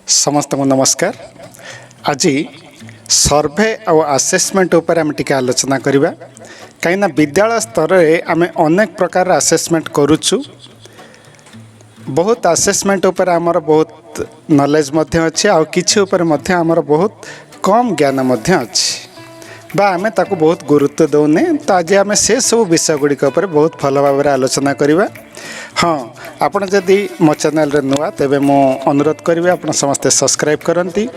समस्त को नमस्कार। आज सर्वे और असेसमेंट उपर आम टिके आलोचना करवा कहीं विद्यालय स्तर में आम अनेक प्रकार असेसमेंट करुचु। बहुत असेसमेंट उपर आमर बहुत नॉलेज अच्छे आ किछि उपर मध्य आमर बहुत कम ज्ञान अच्छी बा आमे ताको बहुत गुरुत्व दौने। तो आज आम से सब विषय गुड़िक बहुत भल भाव आलोचना करवा। हाँ, आपन जदि मो चैनल रे नुआ तेबे मो अनुरोध करी आप समस्ते सब्सक्राइब करंती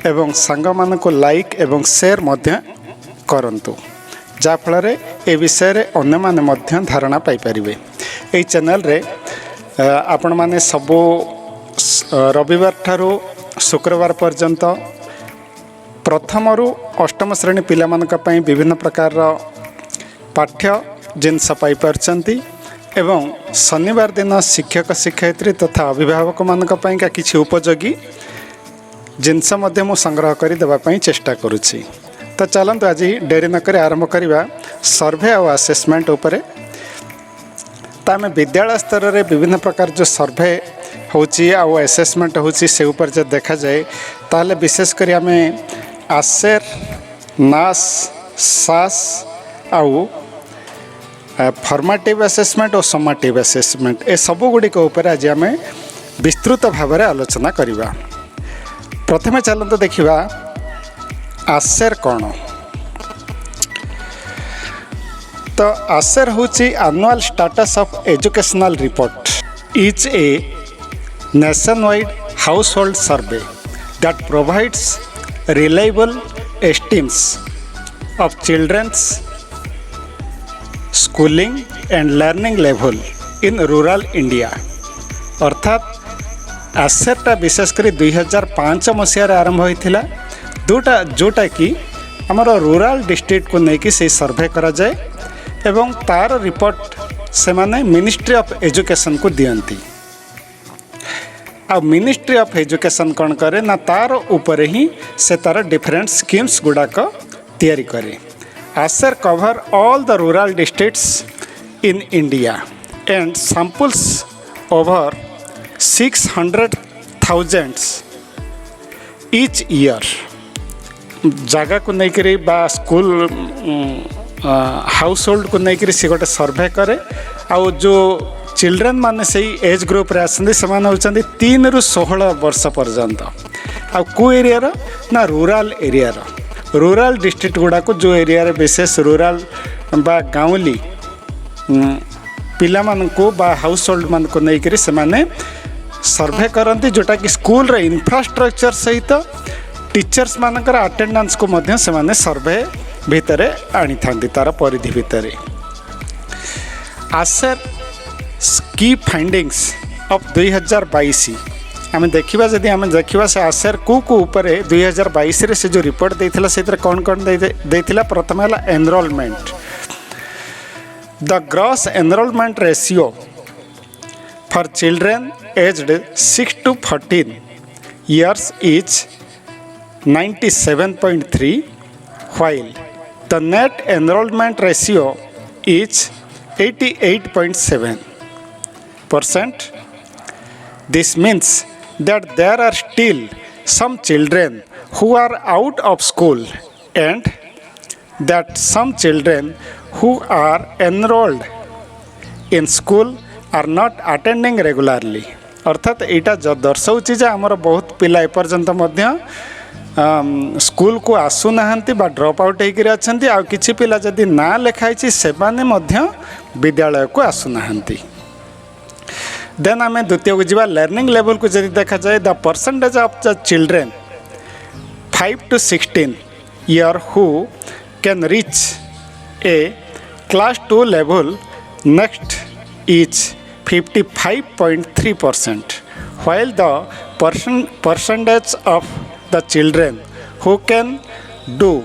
एवं सांग मानको लाइक एवं शेयर मध्य करंतु जाफल ए विषय रे अन्य माने मध्य धारणा पाई परिबे। एई चैनल रे आपण माने सब रविवार ठारू शुक्रवार पर्यंत प्रथम रु अष्टम श्रेणी पिला मानक पई विभिन्न प्रकार पाठ्य जिनस पाई परचंती एवं शनिवार दिन शिक्षक शिक्षयित्री तथा अभिभावक मानक पई का किछि उपयोगी जिनस मध्य मु संग्रह करि देबा पई चेष्टा करूछि। तो चलंतु आज डेरी न करी आरंभ करिवा सर्वे और असेसमेंट उपरे। तो आम विद्यालय स्तर में विभिन्न प्रकार जो सर्वे होची और असेसमेंट होची से ऊपर जब देखा जाए ताले विशेष करी आम आसेर नास सास आउ फॉर्मेटिव असेसमेंट और समेटिव असेसमेंट ए सब गुड़िक उपर आज आम विस्तृत भाव में आलोचना करवा। प्रथमे चलते देखा आसेर कौन। तो आसेर होची annual status of educational report is a nation wide house hold survey that provides reliable estimates of children's schooling and learning level in rural India. अर्थात आसेरटा विशेषकर 2005 मसीह आरंभ होता जोटा कि आमर रूरल डिस्ट्रिक्ट को लेकिन से सर्वे करा जाए एवं तार रिपोर्ट से माने मिनिस्ट्री ऑफ एजुकेशन को दियंती। आ मिनिस्ट्री ऑफ एजुकेशन कौन करे ना तार ऊपर ही से तार डिफरेंट स्कीम्स गुड़ाक तैयारी करे। ASER cover all the rural districts in India and samples over 600,000 each year. जगह को लेकर बा स्कूल हाउस होल्ड को लेकर सी गोटे सर्वे करे। आउ जो चिल्ड्रेन माने से एज ग्रुप रे आसंदी समान होचंदी 3 रु 16 वर्ष पर्यंत। आ को एरिया रो ना रूरल एरिया रो रूरल डिस्ट्रिक्ट गुड़ा को जो एरिया रे विशेष रूरल बा गाँवली पिला मान को बा हाउस होल्ड मान को लेकर से माने सर्वे करती जोटा कि स्कूल रे इंफ्रास्ट्रक्चर सहित टीचर्स मानकर अटेंडेंस को मध्य से माने सर्वे भितर आनी थांती तार परिधि भितर। आसेर की फाइंडिंग्स ऑफ 2022 आम देखा जदि आम देखा से आसेर को ऊपर 2022 रे से जो रिपोर्ट देथिला से कौन कौन देथिला। प्रथम है enrolment. The gross enrolment ratio for children aged 6 to 14 years is 97.3 while the net enrollment ratio is 88.7%. This means that there are still some children who are out of school and that some children who are enrolled in school are not attending regularly. अर्थात यहाँ जो दर्शाऊँ जे आमर बहुत पिला एपर्यंत school को आसुना बा drop out होकर अच्छा आ किछि पिला जदि ना लिखाई से विद्यालय को आसुना। देन आम द्वितीय को जीवा लर्निंग लेवल को जदि देखा जाए the percentage of the children 5 to 16 year who can reach a class 2 level next is 55.3%, while the percentage of the children who can do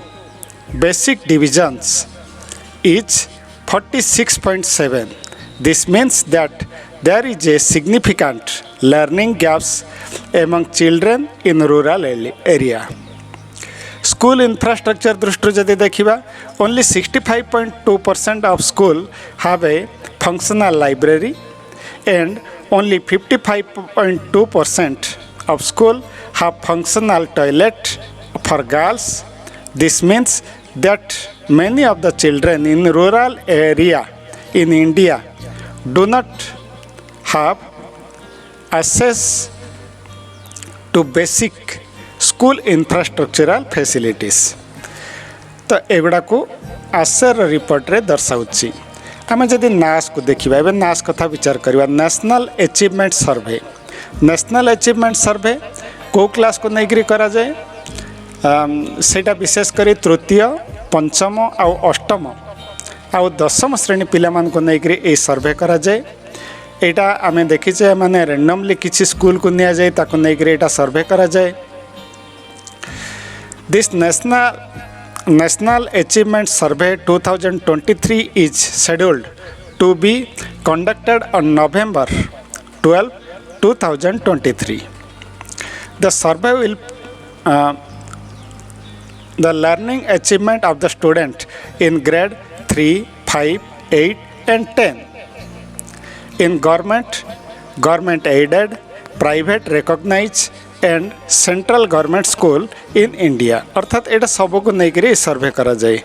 basic divisions is 46.7%. This means that there is a significant learning gaps among children in rural area. School infrastructure दृष्टि जदि देखा only 65.2% of school have a functional library and only 55.2% of school have functional toilet for girls. This means that many of the children in rural area in India do not have access to basic school infrastructural facilities. तो एगुड़ा को आसर report रे दर्शाउछि आमे जदि नास को देखिबा एबे नास कथा विचार करबा नेशनल अचीवमेंट सर्वे नेशनल अचीवमेंट सर्वे को क्लास को नेग्री करा जाए सेटा विशेष करी तृतीय पंचम आउ अष्टम आउ दशम श्रेणी पिला मान को नेग्री ए सर्वे करा जाए एटा आमे देखिचे माने रैंडमली किछि स्कूल को निया जाए ताको नेग्री एटा सर्वे करा जाए this National Achievement Survey 2023 is scheduled to be conducted on November 12, 2023. The survey will the learning achievement of the student in grade 3, 5, 8 and 10 in government aided, private recognized and central government school in India अर्थात एटा सब को नहीं सर्वे करा जाए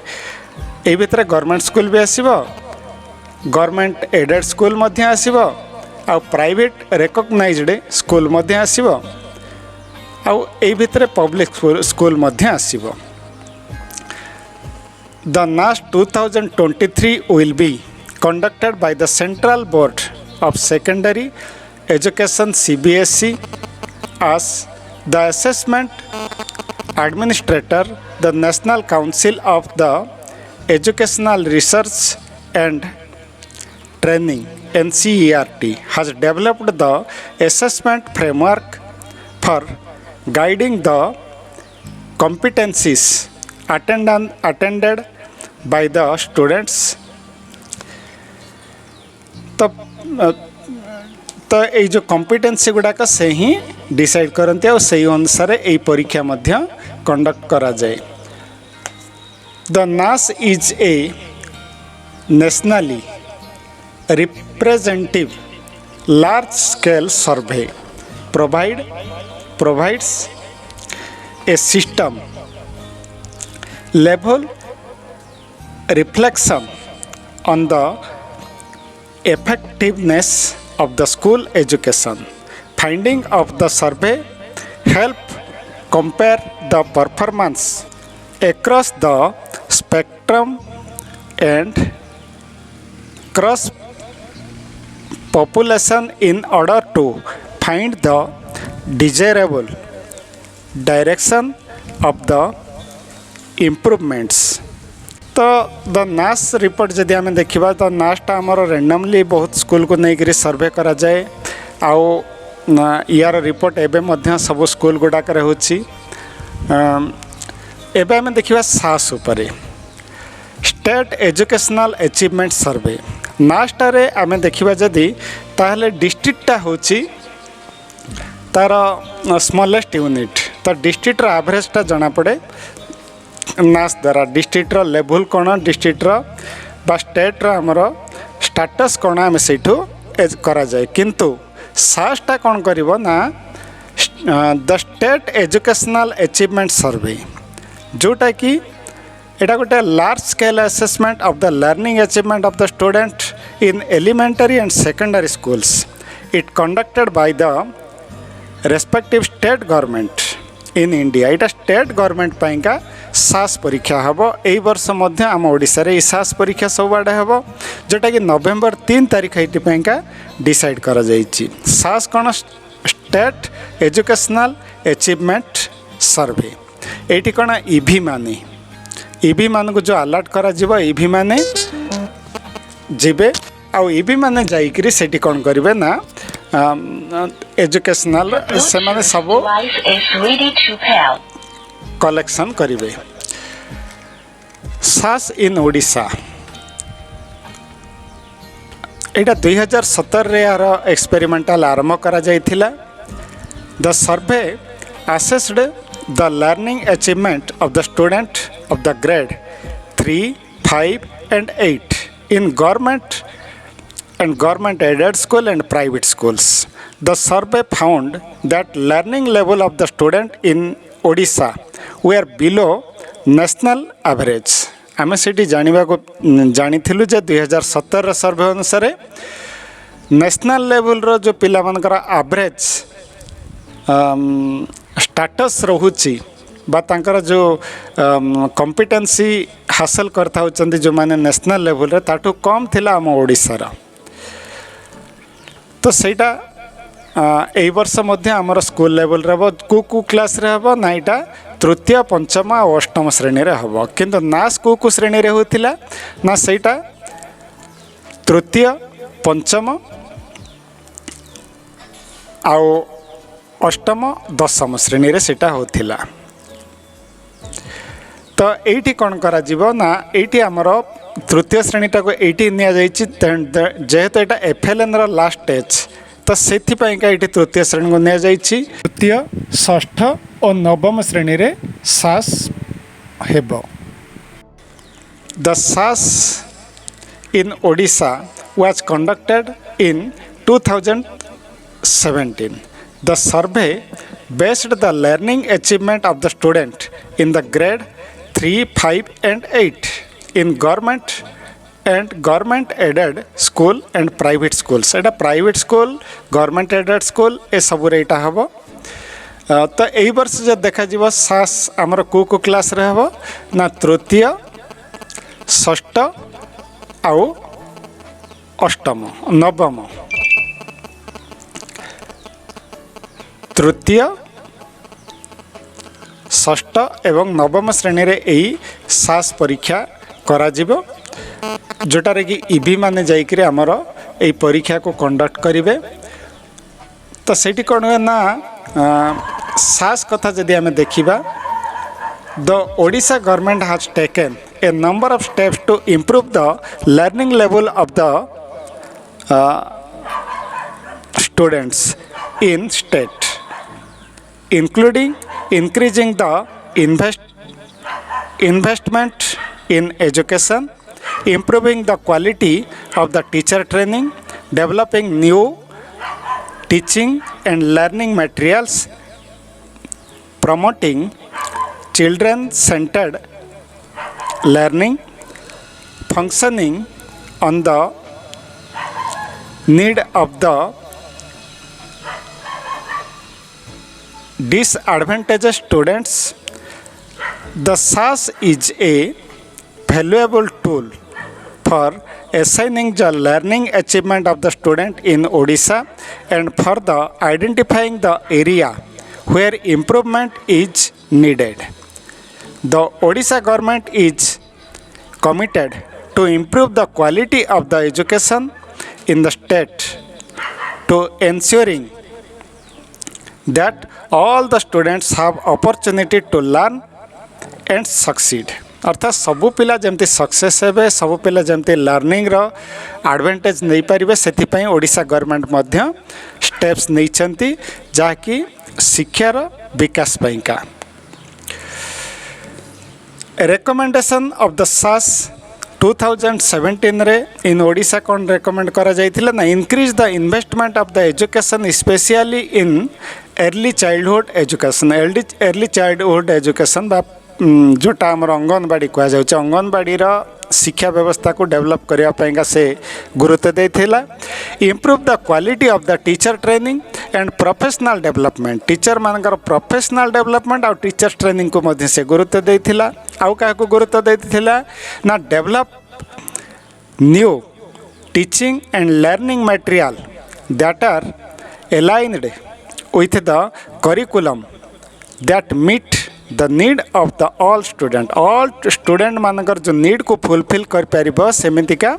ए भितर government school भी आसीबो government aided school मध्य आसीबो आ प्राइवेट रिकॉग्नाइज्ड स्कूल मध्य आसीबो आ ए भितर पब्लिक स्कूल मध्य आसीबो the NAS 2023 will be conducted by the central board of secondary education CBSE as the assessment administrator. The National Council of the Educational Research and Training NCERT has developed the assessment framework for guiding the competencies attended by the students. तो ये जो competency गुड़ाक से ही decide करते और सही अनुसार ये परीक्षा मध्य कंडक्ट करा जाए द नास is a nationally representative large scale survey provides a system level reflection on the effectiveness of the school education. Finding of the survey help compare the performance across the spectrum and cross population in order to find the desirable direction of the improvements. तो the नास report जदि आम देखा तो नासटा आमर randomly बहुत school को लेकर सर्वे करा जाए आउ यार रिपोर्ट एबे मध्य सब स्कूल गुड़ाक एबे आम देखा सास उपरे स्टेट एजुकेशनल अचीवमेंट सर्वे नासटार आम देखा जदि ताहले डिस्ट्रिक्टा होची तार स्मॉलेस्ट यूनिट तो डिस्ट्रिक्टर एवरेजटा जना पड़े नास द्वारा डिस्ट्रिक्टर लेवल कौन डिस्ट्रिक्टर बा स्टेट्र आमर स्टाटस कौन आम से करा जाए किंतु सासटा कौन करिवो ना द स्टेट एजुकेशनल अचीवमेंट सर्वे जोटा कि एटा गोटे large scale assessment of the learning achievement of the student in elementary and secondary schools it conducted by the respective state government in India इटा स्टेट गवर्नमेंट पाइंका सास परीक्षा हम यही वर्ष मध्य आम ओडिशा रे सास परीक्षा सब आड़े हम जोटा कि नवेम्बर 3 तारीख ये डिसाइड करा जाइछि सास कौन स्टेट एजुकेशनल अचीवमेंट सर्वे ये कौन ईवी मान को जो अलर्ट करा ईवी माने जीवे आउ ईवी माने जाइकरी सेठी कौन करिवे ना एजुकेशनल से माने सब कलेक्शन करिवे सास इन ओडिशा एटा 2017 रे यार एक्सपेरिमेंटल आरंभ करा जाइथिला the survey assessed the learning achievement of the student of the grade 3, 5 and 8 in government aided school and private schools. The survey found that learning level of the student in Odisha were below national average. आम से जानी जे 2017 सर्वे अनुसार national level रो जो पिला मानकर average status रहुची बा तांकर जो कॉम्पिटेंसी हासिल करता होचंदी जो माने नेशनल लेवल रे ताठू कम थिला आम ओडिसा रा। तो सेटा एई वर्ष मध्य आमर स्कूल लेवल रे हबो कु क्लास रे हबो ना एटा तृतीय पंचम और अष्टम श्रेणी रे हबो किंतु ना कु श्रेणी रे होतिला ना सेटा तृतीय पंचम आउ अष्टम दशम श्रेणी रे सेटा होतिला। तो एठी कौन करा जीवो ना एठी आमर तृतीय श्रेणीटा को एठी निया जाइछि जेहेतु एटा एफएलएन रो लास्ट स्टेज तो सेथिपाई का एठी तृतीय श्रेणी को निया जाइछि। तृतीय षष्ठ और नवम श्रेणी रे सास हेबो। The SAS in Odisha was conducted in 2017. The survey based the learning achievement of the student in the grade 3, 5 and 8 in government and government aided school and private schools. Etah private school, government aided school ए सब रेटा हबो। तो एई वर्ष जो देखा जीव सास आमर को क्लास रे हबो ना तृतीय षष्ठ आउ अष्टम नवम तृतीय षष्ठ एवं नवम श्रेणी रे एई सास परीक्षा करा जीवो जोटारे कि ईवी माने जाइकरे आमर एई परीक्षा को कंडक्ट करिवे। तो सेठी कोन ना सास कथा जदि आमे देखिबा the Odisha government has taken a number of steps to improve the learning level of the students in state, including increasing the investment in education, improving the quality of the teacher training, developing new teaching and learning materials, promoting children-centered learning, functioning on the need of the disadvantaged students. The SAS is a valuable tool for assigning the learning achievement of the student in Odisha and for the identifying the area where improvement is needed. The Odisha government is committed to improve the quality of the education in the state to ensuring that all the students have opportunity to learn and succeed. अर्थात सबू पिला जमती success हे सबू पिला जमती learning रो advantage नहीं पारिबे सेथिपई Odisha government मध्य steps नैछंती जाकी शिक्षार विकास पाइका। रिकमेंडेशन ऑफ द सास 2017 रे इन ओडिशा कौन रेकमेंड करा जाइथिला ना increase the investment of the education specially in early childhood education. Early childhood education बा जोटा आमर अंगनवाड़ी कह जाउछ अंगनवाड़ी शिक्षा व्यवस्था को डेवलप करने से गुरुत्व देथिला। Improve the quality of the teacher training and professional development teacher मानकर प्रोफेशनल डेवलपमेंट और टीचर ट्रेनिंग को मध्य से गुरुत्व देथिला। आउ क्या गुरुत्व देथिला ना develop new teaching and learning material that are aligned with the curriculum that meet the need of the all student मानकर जो नीड को फुलफिल कर पारिबो सेमितिका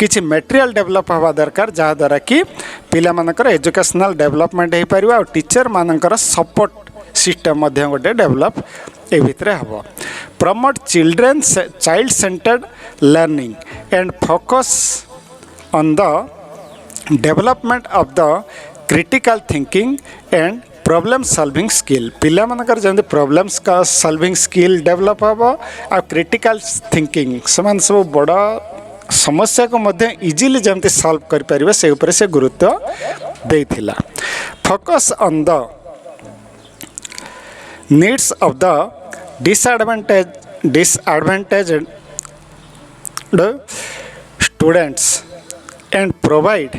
किछि मटेरियल डेवलप हवा दरकार जहाँ द्वारा कि पिला मानकर एजुकेशनल डेवलपमेंट हो पारिबो और टीचर मानकर सपोर्ट सिस्टम मध्य गोटे डेवलप ए भितरे हबो। Promote child centred learning and focus on the development of the critical thinking and problem solving skill पिला मानकर जमती प्रॉब्लम्स का सॉल्विंग स्किल डेवलप हम आ क्रिटिकल थिंकिंग समान सब बड़ा समस्या को मध्य इजीली जमती सॉल्व कर पारिबे से ऊपर से गुरुत्व देइथिला। Focus on the needs of the disadvantaged students and provide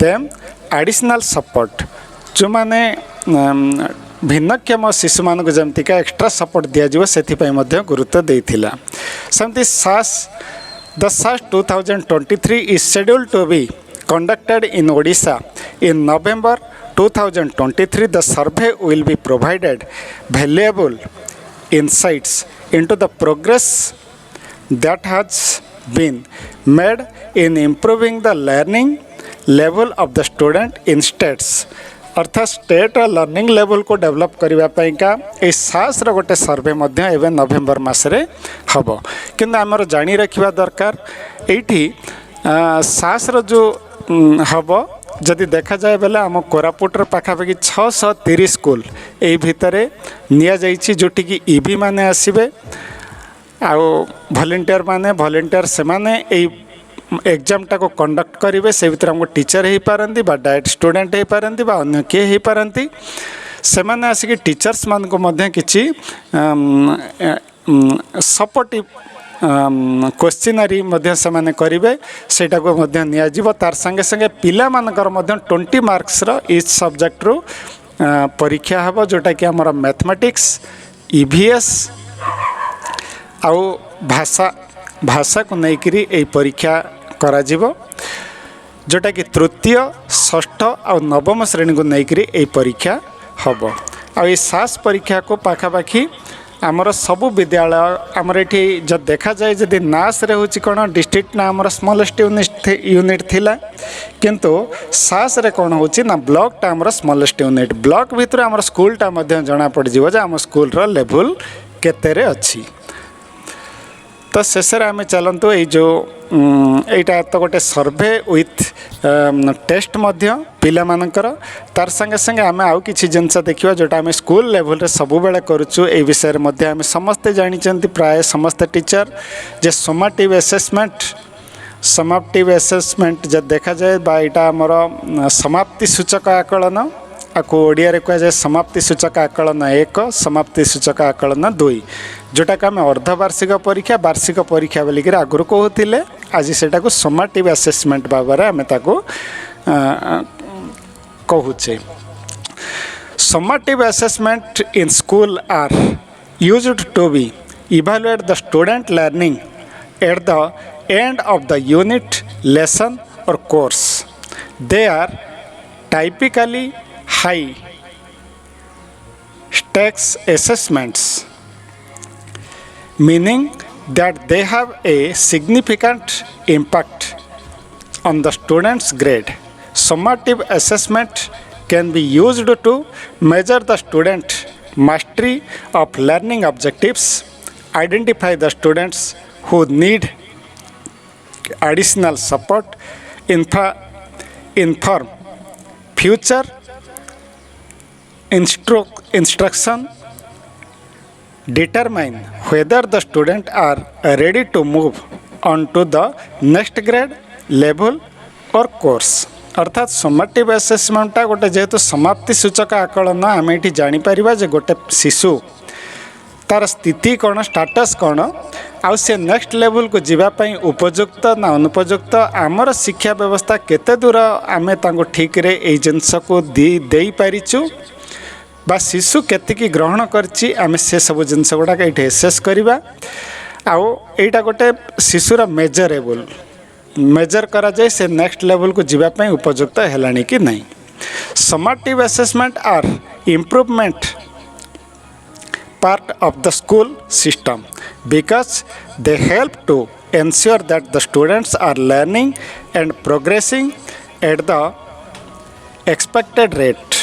them additional support। जो माने भिन्नक्षम शिशु मानक जमतिका एक्स्ट्रा सपोर्ट दिया से गुरुत्व देइथिला। सेमती the SAS 2023 is scheduled to be conducted in Odisha in November 2023. The survey will be provided valuable insights into the progress that has been made in improving the learning level of the student in states। अर्थात state learning level को develop करने सास गोटे सर्वे एवं नवेम्बर मसरे हम कि आमर जानी रखा दरकार ये सास जो हम जदि देखा जाए बेले आम कोरापुटर पाखापाखि 630 स्कूल यही भितर नि जोटि कि ईवी माने आसबे आउ भलेंटियर से एग्जाम टाको कंडक्ट करेंगे से भीतर हमको टीचर हो पारती डायरेक्ट स्टूडेंट हो पारती अन्य किए हो पारती से मैंने आसिक टीचर्स मान को किसी सपोर्टिव क्वेश्चनरी से माने करेंगे सेटा को तार संगे संगे पिला मानकर 20 मार्क्स इच सब्जेक्ट रू परीक्षा हम जोटा कि आमर मैथमेटिक्स EVS आउ भाषा को लेकर यही परीक्षा करा जोटा कि तृतीय षष्ठ और नवम श्रेणी को लेकर यही परीक्षा हम आ सास परीक्षा को पाखापाखि आमर सबु विद्यालय आमर ये जब देखा जाए जदि नास रे होची कौन डिस्ट्रिक्ट ना आमर स्मॉलेस्ट यूनिट थिला किंतु सास रे कौन होची ना ब्लॉक टा आमर स्मॉलेस्ट यूनिट ब्लॉक भीतर आमर स्कूल टा मध्य जना पड़ जिवो जे आम स्कूल रो लेवल केते रे अछि। तो शेष आम चलतु ये जो यहाँ तो गोटे सर्वे विथ टेस्ट पिला मानकर तार संगे संगे आम आउ किसी जिनस देखा जोटा आम स्कूल लेवल रे सब बेले करुचु ए विषय में आम समस्ते जानते प्राय समस्त टीचर जे समाप्टिव एसेसमेंट जब देखा जाए यहाँ आमर समाप्ति सूचक आकलन आपको ओडिया कह जाए समाप्ति सूचक आकलन 1 समाप्ति सूचक आकलन 2 जोटा कि आम अर्धवार्षिक परीक्षा वार्षिक परीक्षा बोलिक आगुरी कहते आज से समाटिव आसेसमेंट भाव में आम कहूचे। Summative assessment in school are used to be evaluate the student learning at the end of the unit lesson or course. They are typically high stakes assessments, meaning that they have a significant impact on the student's grade. Summative assessment can be used to measure the student mastery of learning objectives, identify the students who need additional support, inform future instruction, determine whether the student are ready to move on to the next grade level or course। अर्थात समाटिव assessment गोटे जेहेतु समाप्ति सूचक आकलन आम ये जापर जे गोटे शिशु तार स्थिति कौन स्टाटस कौन आउ से नेक्स्ट लेवल को जीवाई उपयुक्त ना अनुपयुक्त आमर शिक्षा व्यवस्था केते दूर आम ठीक रे ए जिनस को दे पारिचु बा शिशु केतिकी ग्रहण करछि आम से सब जिनस गुड़ाक ये एसेस करवा आउ एटा गोटे शिशुर मेजर करा जाए से नेक्स्ट लेवल को जीवाई उपयुक्त है कि नहीं। Summative assessment are improvement part of the school system because they help to ensure that the students are learning and progressing at the expected rate.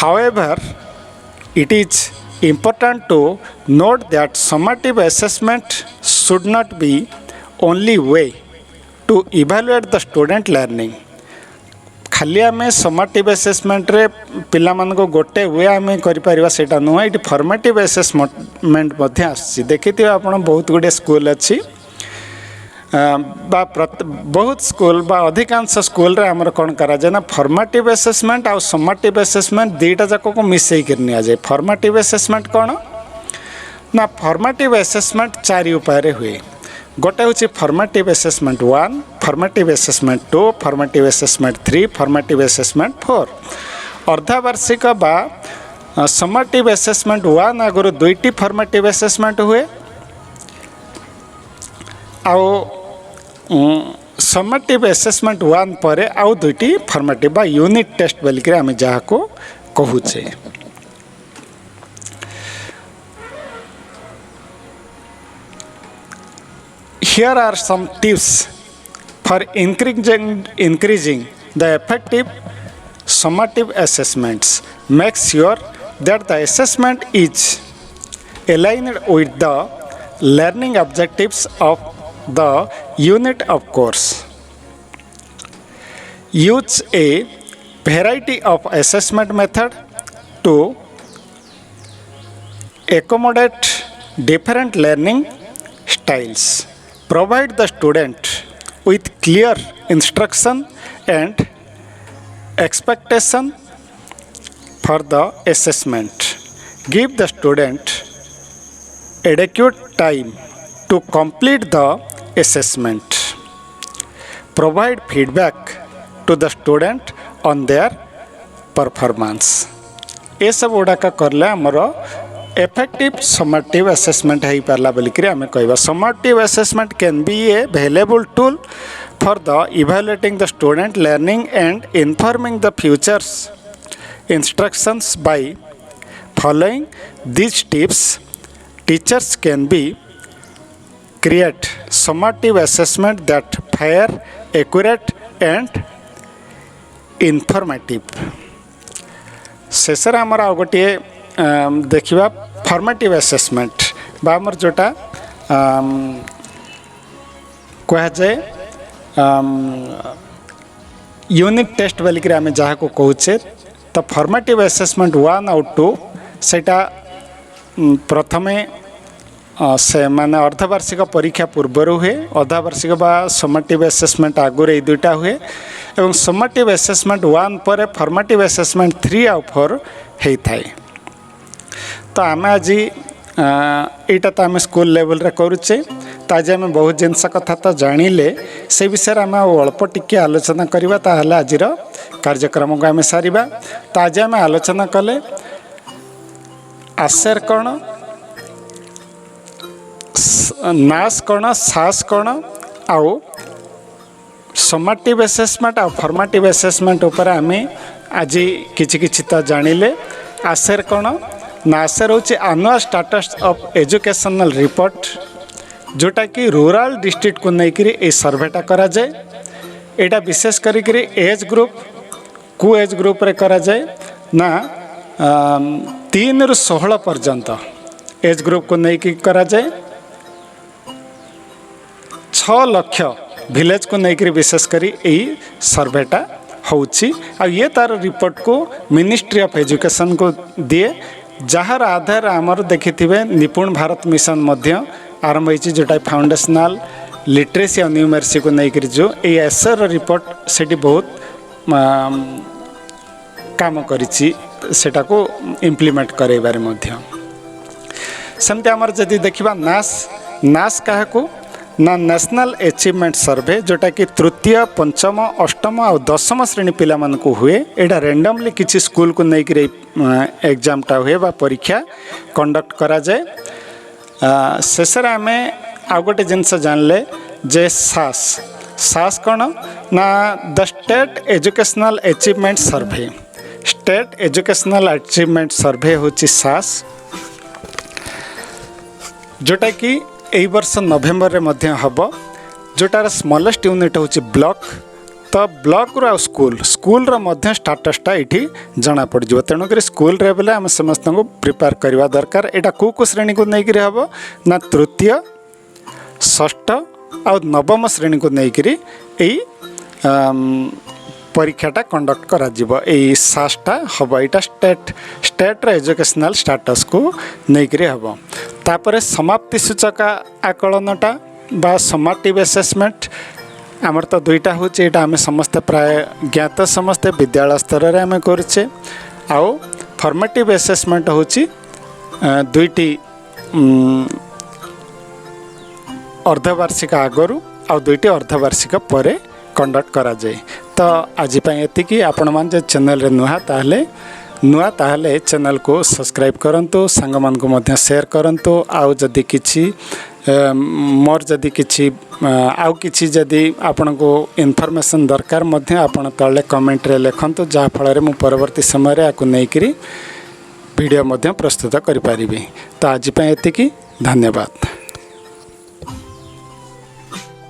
However, it is important to note that summative assessment should not be only way to evaluate the student learning. खाली आम समाटिव assessment रे पिला मान को गोटे वे आम कर नुह ये फॉर्मेटिव एसेसमेंट देखी आप बहुत गुड़े स्कूल अच्छी बहुत स्कूल बा अधिकांश स्कूल रे हमर कोन करा जाय ना फॉर्मेटिव असेसमेंट आ समेटिव असेसमेंट दुईटा जाक को मिसई कर निया जाय। फॉर्मेटिव असेसमेंट कोन ना फॉर्मेटिव असेसमेंट चारि उपाय हुए। गोटे हूँ formative assessment 1, formative assessment 2, formative assessment 3, formative assessment 4। अर्धवार्षिक बा समेटिव असेसमेंट 1 आगुरी 2टी फॉर्मेटिव असेसमेंट हुए आउ समेटिव असेसमेंट 1 पर आउ 2टी फॉर्मेटिव बा यूनिट टेस्ट बोलिक आम जहाँ को कहूचे। Here are some tips for increasing the effective summative assessments. Make sure that the assessment is aligned with the learning objectives of the unit of course. Use a variety of assessment method to accommodate different learning styles. Provide the student with clear instruction and expectation for the assessment. Give the student adequate time to complete the assessment. Provide feedback to the student on their performance. ये सब गुड़ाक करले आमर effective summative assessment है पारला बोलिक आम कहवा। Summative assessment can be a valuable tool for the evaluating the student learning and informing the future's instructions. By following these tips, teachers can be create summative assessment that fair, accurate and informative. शेषर आमर आ गोटे देखा formative assessment बामर जोटा कह जाए unit test बोलिक आम जहाँ को कहूचे। तो फॉर्मेटिव असेसमेंट 1 और 2 सेटा प्रथमे से माने अर्धवार्षिक परीक्षा पूर्वर हुए। अर्धवार्षिक बा समेटिव असेसमेंट आगुरी ये दुईटा हुए एवं समेटिव असेसमेंट 1 पर फॉर्मेटिव असेसमेंट 3 और 4 होता है। तो आम आज यहाँ तो आम स्कूल लेवल रे करुचे। तो आज आम बहुत जिनस कथा तो जानिले से विषय आम अल्प टिके आलोचना करवा। ताहले आज कार्यक्रम को आम सारिबा। तो आज आम आलोचना कले आसेर कौन, नास कौन, सास कौन आउ समेटिव असेसमेंट आ फॉर्मेटिव असेसमेंट उपर आम आज किछि तो जानिले। आसेर कौन ना आसेर होची annual status of educational report जोटा कि रूरल डिस्ट्रिक्ट को लेकर ये सर्वेटा करा जाए। एटा विशेष करी एज ग्रुप को एज ग्रुप रे करा जाए ना 3 ରୁ 16 पर्यंत एज ग्रुप को लेकर करा जाए। 6 लाख विलेज को लेकर विशेष करी यही सर्वेटा होची। आ ये तार रिपोर्ट को मिनिस्ट्री ऑफ एजुकेशन को दिए जार आधार आमर देखिथिबे निपुण भारत मिशन मध्य आरंभ होइछि जोटा फाउंडेशनल लिटरेसी और न्यूमेरसी को लेकर जो ये एसर रिपोर्ट सेठी बहुत काम करिछि सेटा को इम्प्लीमेंट करैबारे मध्य। सेमते आमर जदि देखिबा नास काहा को ना नेशनल अचीवमेंट सर्वे जोटा कि तृतीय, पंचम, अष्टम और 10म श्रेणी पिला मन को हुए। एटा रैंडमली किसी स्कूल को लेकर एग्जामटा हुए बा परीक्षा कंडक्ट करा जाए। शेषर आम आ गोटे जिनस जानले जे सास कौन ना the state educational achievement survey. State educational achievement सर्वे होची सास जोटा कि यही वर्ष नवेम्बर रे मध्य हम जोटार स्मॉलेस्ट यूनिट होची ब्लॉक। तो ब्लॉक रो स्कूल रो मध्य स्टाटसटा ये जना पड़ जाए। तेणुक स्कूल रे बेले आम समस्त को प्रिपेयर करवा दरकार। एटा को श्रेणी को लेकर हम ना तृतीय, षष्ठ और नवम श्रेणी को लेकर यही परीक्षाटा कंडक्ट करा जिवो। एई सासटा हम यहाँ स्टेट एजुकेशनल स्टेटस को लेकर हम। तापर समाप्ति सूचक आकलनटा बा समाटिव असेसमेंट आमर तो दुईटा होचे एटा आमे समस्त प्राय ज्ञात समस्त विद्यालय स्तर रे आमे करछे आउ फॉर्मेटिव असेसमेंट होची दुईटी अर्धवार्षिक आगरू आ दुईटी अर्धवार्षिक परे कंडक्ट करा जाए। तो आज एतिकी आपण मान जे चैनल रे नुआ ताहले चैनल को सब्सक्राइब करंतु सांग मान को मध्य शेयर करंतु आउ जदि किछि मोर जदि किछि आउ किछि जदि आपण को इन्फॉर्मेशन दरकार मध्य आपण तळे कमेंट रे लिखंतु जा फल रे मु परवर्ती समय रे आकु नै करी वीडियो मध्य प्रस्तुत करि पारिबी। तो आज एतिकी धन्यवाद।